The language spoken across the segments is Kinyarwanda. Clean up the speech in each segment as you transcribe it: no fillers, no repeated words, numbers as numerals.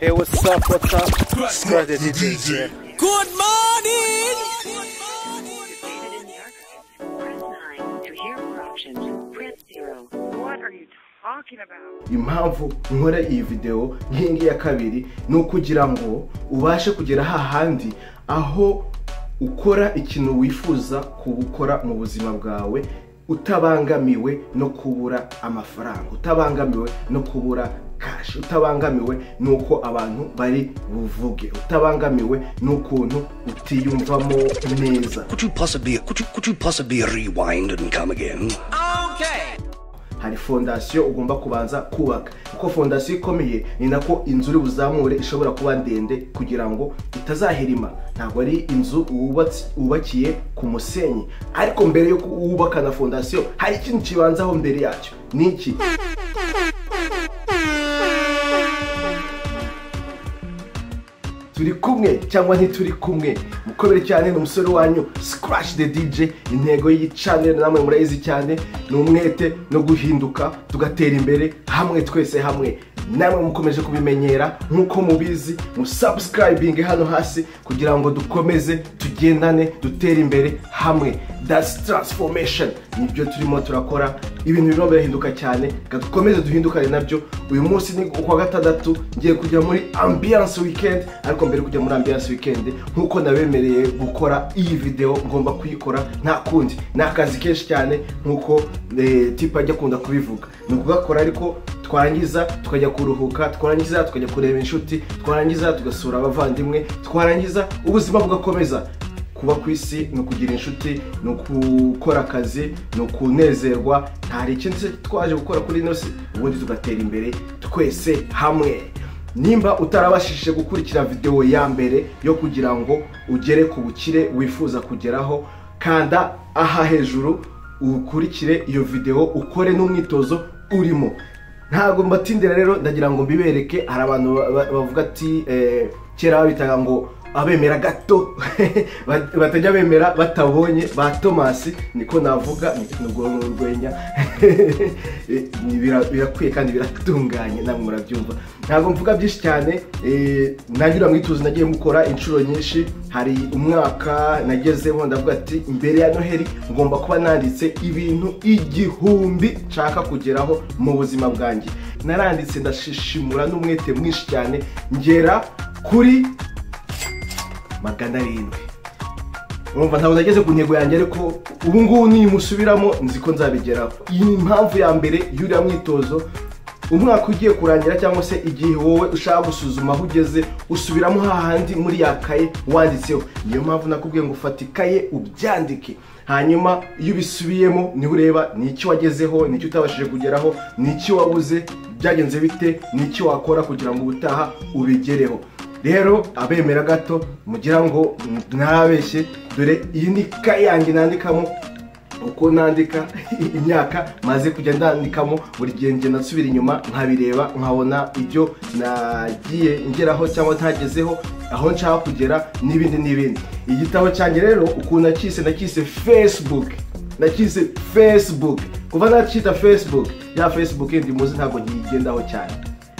Hey, what's up? Scratch the DJ. Good morning! What are you talking about? Impamvu nkora iyi video nk'ingi ya kabiri no kugira ngo ubashe kugera hahandi aho ukora ikintu wifuza kubukora mu buzima bwawe utabangamiwe no kubura amafaranga, utabangamiwe no kubura cash, utabangamiwe nuko abantu bari buvuge, utabangamiwe n'ukuntu utiyumvamo neza. Could you possibly rewind and come again? Okay. Hari fondation ugomba kubanza kubaka. Uko fondation ikomeye ni nako inzu uri buzamure ishobora kuba ndende kugira ngo itazahirima. Ntabwo ari inzu ubakiye ku musenyi, ariko mbere yo kubaka na fondation hari ikintu kibanzaho mbere yacyo. Niki? Turi kumwe cyangwa ntituri kumwe? Mukomere cyane n'umusore wanyu Scratch the DJ. Intego y'iyi channel namwe murayizi cyane, n'umwete no guhinduka tugatera imbere hamwe twese hamwe. Namwe mukomeje kubimenyera nkuko mubizi, mu subscribing hano hasi kugira ngo dukomeze tugendane dutera imbere hamwe. That's transformation. Nibyo turimo turakora, ibintu bino birahinduka cyane, dukomeze duhindukane nabyo. Uyu munsi ni kwa gatandatu ngiye kujya muri ambiance weekend, ariko mbere kujya muri ambiance weekend nkuko nabemereye gukora iyi video ngomba kuyikora nta kundi. Nakazi kenshi cyane nkuko tipa ajya kunda kubivuga. Nukugakora ariko twarangiza tukajya kuruhuka, twarangiza tukajya kureba inshuti, twarangiza tugasura abavandimwe, twarangiza ubuzima bugakomeza. Kuba kwisi no kugira inshuti, no gukora akazi, no kunezerwa, ntari ikindi twaje gukora kuri ino si, ubundi tugatera imbere twese hamwe. Nimba utarabashishije gukurikira video ya mbere yo kugira ngo ugere ku bukire wifuza kugeraho, kanda aha hejuru ukurikire iyo video ukore n'umwitozo urimo. Ntago mbatindira rero, ndagira ngo mbibereke. Hari abantu bavuga ati kera babitaga ngo abemera gato batajya bemera batabonye ba Thomas, niko navuga nubwo n'urwenya birakwiye kandi biratunganye, namwe murabyumva. Ntago mvuga byinshi cyane, nagira mwituze nagiye mukora inshuro nyinshi. Hari umwaka nagezemo ndavuga ati imbere ya Noheli ngomba kuba nanditse ibintu 1000 nshaka kugeraho mu buzima bwanjye. Naranditse ndashishimura n'umwete mwinshi cyane ngera kuri 700. Urumva ntabwo nageze ku ntego yanjye, ariko ubu ngubu ni musubiramo nziko nzabigeraho. Iyi impamvu ya mbere y'uriya mwitozo. Umwaka ugiye kurangira cyangwa se igihe wowe ushaka gusuzuma aho ugeze, usubiramo hahandi muri yakaye wanditseho. Niyo mpamvu nakubwiye ngo ufate ikaye ubyandike, hanyuma iyo bisubiyemo ni ureba n'iki wagezeho, n'iki utabashije kugeraho, n'iki wabuze, byagenze bite, n'iki wakora kugira ngo ubutaha ubigereho. Rero abemera gato mugira ngo ntabeshye, dore iyi ni ikaye yanjye nandikamo uko nandika imyaka maze kujya ndandikamo. Buri gihe ngenda nsubira inyuma nkabireba, nkabona ibyo nagiye ngeraho cyangwa ntagezeho, aho nshaka kugera n'ibindi. Igitabo cyanjye rero ukuntu nakise Facebook. Kuva nakita Facebook, ya Facebook ndi muzi ntabwo nyigendaho cyane.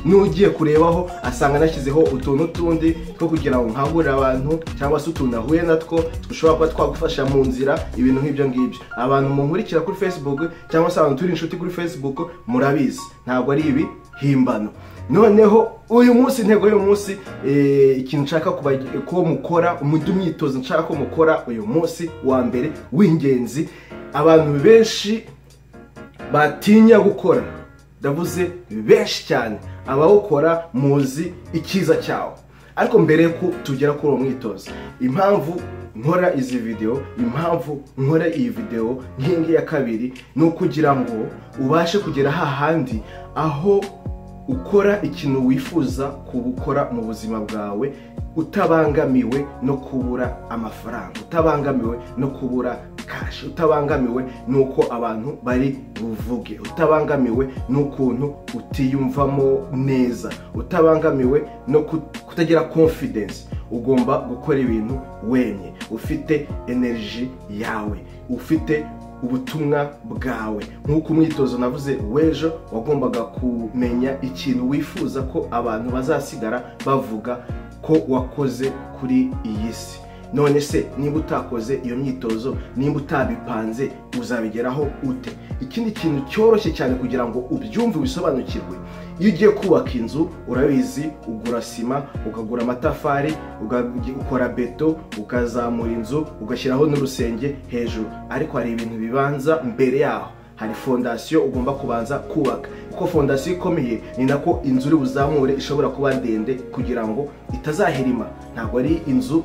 Nugiye kurebaho asanga nashyizeho utuntu tundi two kugira ngo nkagurira abantu cyangwa se utuntu nahuye natwo dushobora kuba twagufasha mu nzira, ibintu nk'ibyo ngibyo. Abantu munkurikira kuri Facebook cyangwa se abantu turi inshuti kuri Facebook murabizi, ntabwo ari ibi himbano. Noneho uyu munsi, intego y'uyu munsi, ikintu nshaka ko mukora, umwitozo nshaka ko mukora uyu munsi wa mbere w'ingenzi abantu benshi batinya gukora. Ndavuze benshi cyane, abawukora muzi ikiza cyawo. Ariko mbere ko tugera kuri uwo mwitozo, impamvu nkora izi video, impamvu nkora iyi video nk'ingi ya kabiri, no kugira ngo ubashe kugera hahandi aho ukora ikintu wifuza kubukora mu buzima bwawe utabangamiwe no kubura amafaranga, utabangamiwe no kubura cash, utabangamiwe nuko abantu bari buvuge, utabangamiwe n'ukuntu utiyumvamo neza, utabangamiwe no kutagira confidence. Ugomba gukora ibintu wenye, ufite energy yawe, ufite ubutumwa bwawe. Nk'uko umwitozo navuze w'ejo wagombaga kumenya ikintu wifuza ko abantu bazasigara bavuga ko wakoze kuri iyi si. None se niba utakoze iyo myitozo, niba utabipanze, uzabigeraho ute? Ikindi kintu cyoroshye cyane kugira ngo ubyumve bisobanukirwe, iyo ugiye kubaka inzu urabizi, ugura sima, ukagura amatafari, ukora beto, ukazamura inzu, ugashyiraho n'urusenge hejuru. Ariko hari ibintu bibanza mbere yaho. Hari fondasiyo ugomba kubanza kubaka. Uko fondasiyo ikomeye ni nako inzu uri buzamure ishobora kuba ndende kugira ngo itazahirima. Ntabwo ari inzu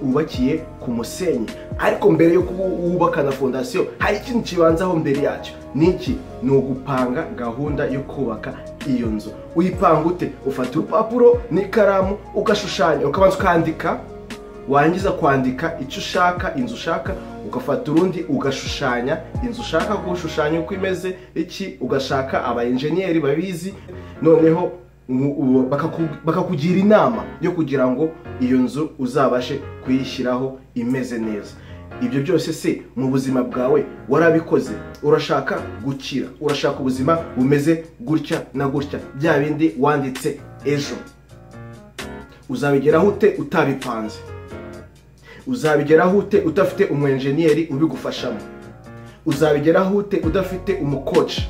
wubakiye ku musenyi. Ariko mbere yo kubaka na fondasiyo hari ikintu kibanzaho mbere yacyo. Niki? Ni ugupanga gahunda yo kubaka iyo nzu. Uyipanga ute? Ufata urupapuro n'ikaramu ugashushanya, ukabanza ukandika, wangiza kwandika icyo ushaka, inzu ushaka, ugafata urundi ugashushanya inzu ushaka gushushanya uko imeze, ugashaka aba engineer babizi, noneho bakakugira inama yo kugira ngo iyo nzu uzabashe kuyishyiraho imeze neza. Ibyo byose se mu buzima bwawe warabikoze? Urashaka gukira, urashaka ubuzima bumeze gutya na gutya, bya bindi wanditse ejo. Uzabigeraho ute utabipanze? Uzabigeraho ute udafite umwenjeniyeri ubigufashamo? Uzabigeraho ute udafite umukoci?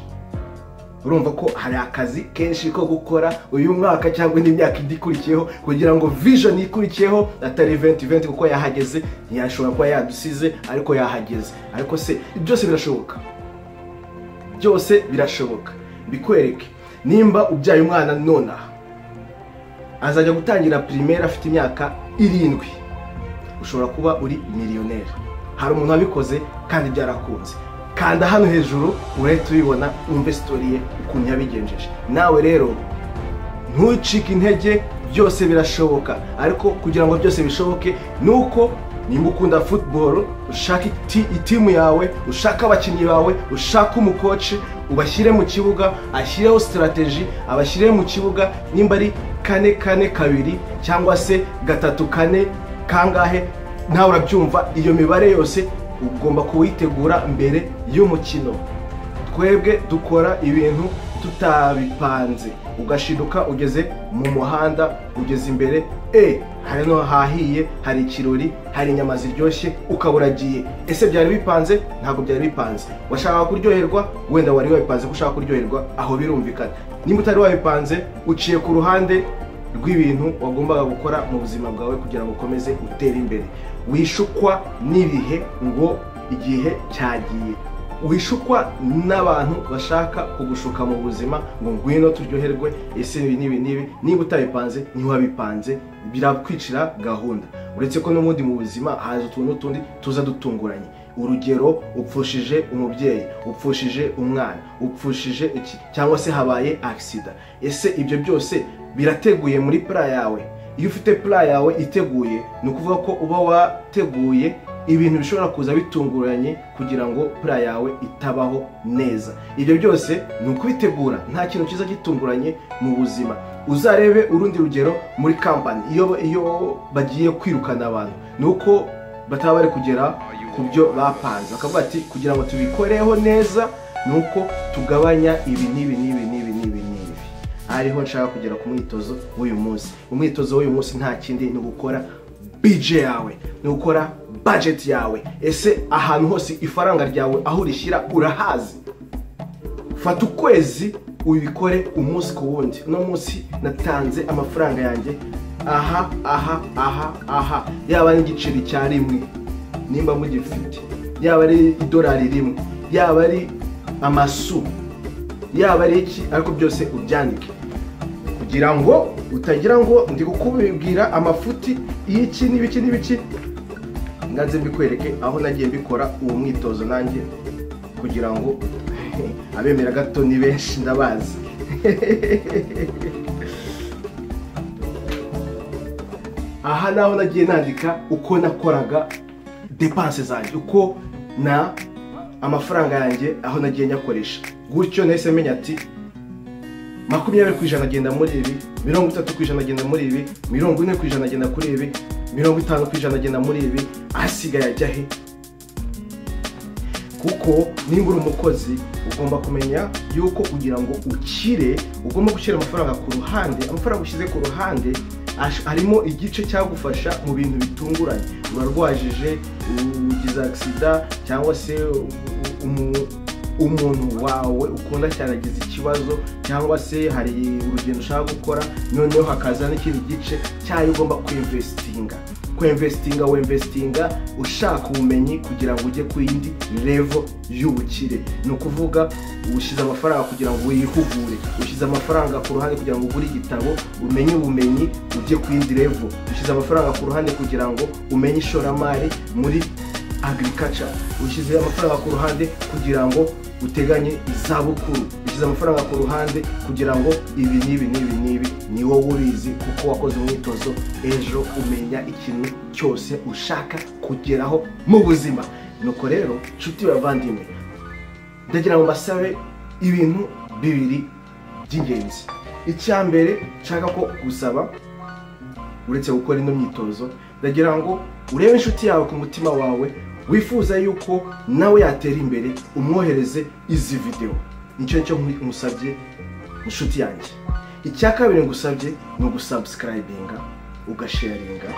Urumva ko hari akazi kenshi ko gukora uyu mwaka cyangwa n'imyaka idikurikiyeho kugira ngo vision ikurikiyeho atari 2020 kuko yahageze, ntiyashobora kuba yadusize ariko yahageze. Ariko se byose birashoboka? Byose birashoboka. Bikwereke, nimba ubyaye umwana nona azajya gutangira primaire afite imyaka 7, ushobora kuba uri miliyoneri. Hari umuntu wabikoze kandi byarakunze. Kanda hano hejuru urahita ubibona, umve story ye ukuntu yabigenjeje. Nawe rero ntucike intege, byose birashoboka. Ariko kugira ngo byose bishoboke nuko nimba ukunda football, ushaka itimu yawe, ushaka abakinnyi bawe, ushaka umukoci, ubashyire mu kibuga, ashyireho strategy, abashyire mu kibuga. Nimba ari 4-4-2 cyangwa se 3-4 kangahe, nawe urabyumva. Iyo mibare yose ugomba kuwitegura mbere y'umukino. Twebwe dukora ibintu tutabipanze, ugashiduka ugeze mu muhanda, ugeze imbere hari no hahiye, hari ikirori, hari inyama ziryoshye, ukaburagiye. Ese byari bipanze? Ntabwo byari bipanze. Washaka kuryoherwa, wenda wari wabipanze ko ushaka kuryoherwa, aho birumvikana. Nimba utari wabipanze, uciye ku ruhande rw'ibintu wagombaga gukora mu buzima bwawe kugira ngo ukomeze utere imbere. Wishukwa n'ibihe ngo igihe cyagiye. Wishukwa n'abantu bashaka kugushuka mu buzima ngo ngwino turyoherwe. Ese nibi niba utabipanze, ntiwabipanze, birakwicira gahunda. Uretse ko n'ubundi mu buzima haza utuntu tundi tuza dutunguranye. Urugero, upfushije umubyeyi, upfushije umwana, upfushije iki, cyangwa se habaye accident. Ese ibyo byose birateguye muri plan yawe? Iyo ufite plan yawe iteguye, ni ukuvuga ko uba wateguye ibintu bishobora kuza bitunguranye kugira ngo plan yawe itabaho neza. Ibyo byose ni ukubitegura. Nta kintu kiza gitunguranye mu buzima. Uzarebe urundi rugero muri company, iyo bagiye kwirukana abantu, nuko bataba bari kugera ku byo bapanze. Bakavuga ati kugira ngo tubikoreho neza nuko tugabanya ibi n'ibi. Ariho nshaka kugera ku mwitozo w'uyu munsi. Umwitozo w'uyu munsi nta kindi ni gukora budget yawe, ni gukora budget yawe. Ese ahantu hose ifaranga ryawe aho rishyira urahazi? Fata ukwezi ubikore umunsi ku wundi. No munsi natanze amafaranga yanjye aha, yaba ari igiceri cya rimwe nimba mugifite, yaba ari idolari rimwe, yaba ari amasu, yaba ari iki, ariko byose ubyandike kugira ngo utagira ngo ndi kukubwira amafuti y'iki n'ibiki. Nganze mbikwereke aho nagiye mbikora uwo mwitozo nanjye kugira ngo abemera gato ni benshi ndabazi. Aha naho nagiye nandika uko nakoraga dépenses zanjye, uko na amafaranga yanjye aho nagiye nyakoresha. Gutyo nahise menya ati 20% agenda muri ibi, 30% agenda muri ibi, 40% agenda kuri ibi, 50% agenda muri ibi. Asigaye ajya he? kuko nimba uri umukozi ugomba kumenya yuko kugira ngo ukire ugomba gushyira amafaranga ku ruhande. Amafaranga ushyize ku ruhande harimo igice cyagufasha mu bintu bitunguranye. Urarwajije, ugize accident, cyangwa se umuntu wawe ukunda cyane agize ikibazo, cyangwa se hari urugendo ushaka gukora, noneho hakaza n'ikindi gice cyayo ugomba kwinvestinga. Wemvestinga ushaka ubumenyi kugira ngo ujye ku yindi level y'ubukire. Ni ukuvuga ushyize amafaranga kugira ngo wihugure, ushyize amafaranga ku ruhande kugira ngo ugure igitabo umenye ubumenyi ujye ku yindi level, ushyize amafaranga ku ruhande kugira ngo umenye ishoramari muri agriculture, ushyize amafaranga ku ruhande kugira ngo uteganye izabukuru, ushyize amafaranga ku ruhande kugira ngo ibi n'ibi ni wowe ubizi kuko wakoze umwitozo ejo umenya ikintu cyose ushaka kugeraho mu buzima. Nuko rero nshuti bavandimwe, ndagira ngo mbasabe ibintu bibiri by'ingenzi. Icya mbere nshaka ko gusaba, uretse gukora ino myitozo, ndagira ngo urebe inshuti yawe ku mutima wawe wifuza yuko nawe yatera imbere, umwohereze izi video. Nicyo musabye inshuti yanjye. Icya kabiri ngusabye ni ugusubscribinga, ugasharinga,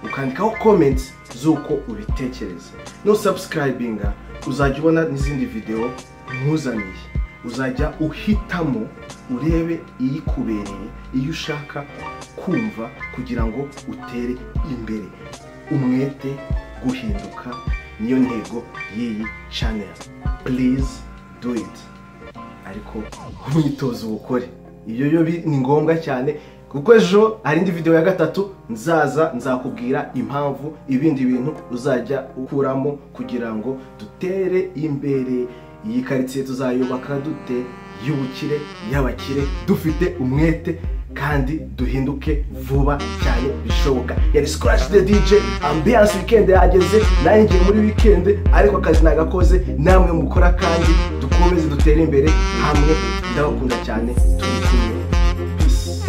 ukandikaho comments z'uko ubitekereza. No subscribinga uzajya ubona n'izindi video nkuzaniye, uzajya uhitamo urebe iyikubereye, iyo ushaka kumva kugira ngo utere imbere. Umwete guhinduka niyo ntego y'iyi channel. Please do it. Ariko umwitozo ukore, iyo ni ngombwa cyane, kuko ejo hari indi video ya gatatu nzakubwira impamvu ibindi bintu uzajya ukuramo kugira ngo dutere imbere. Iyi quartier tuzayubaka dute y'ubukire y'abakire, dufite umwete kandi duhinduke vuba cyane bishoboka. Yari Scratch the DJ, ambiance weekend yageze, nanjye muri weekend, ariko akazi nagakoze, namwe mukora kandi dukomeze dutere imbere hamwe. Ndabakunda cyane, turi kumwe. Peace.